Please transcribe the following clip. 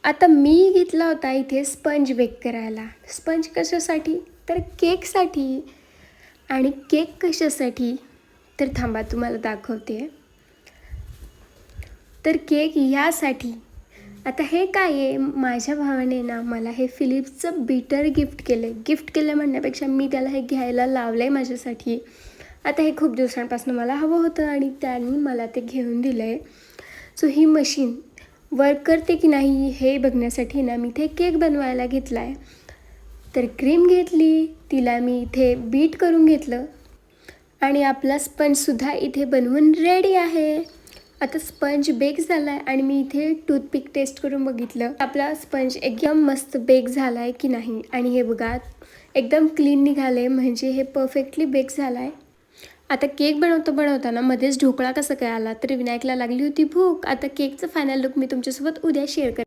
आता मी घेतला होता इथे स्पंज बेक करायला. स्पंज कशासाठी? तर केकसाठी. आणि केक कशासाठी? तर थांबा तुम्हाला दाखवते. तर केक यासाठी. आता हे काय आहे, माझ्या भावाने ना मला हे फिलिप्सचं बीटर गिफ्ट केलं म्हणण्यापेक्षा मी त्याला हे घ्यायला लावलं आहे माझ्यासाठी. आता हे खूप दिवसांपासून मला हवं होतं आणि त्यांनी मला ते घेऊन दिलं आहे. सो ही मशीन वर्क करते की नाही हे बघण्यासाठी ना मी इथे केक बनवायला घेतला आहे. तर क्रीम घेतली, तिला मी इथे बीट करून घेतलं आणि आपला स्पंजसुद्धा इथे बनवून रेडी आहे. आता स्पंज बेक झाला आहे आणि मी इथे टूथपिक टेस्ट करून बघितलं. आपला स्पंज एकदम मस्त बेक झाला आहे की नाही. आणि हे बघा एकदम क्लीन निघाले, म्हणजे हे परफेक्टली बेक झाला आहे. आता केक बनवताना मध्येच ढोकळा कसा काय आला, तर विनायकला लागली होती भूक. आता केकचं फायनल लुक मी तुमच्यासोबत उद्या शेअर करेन.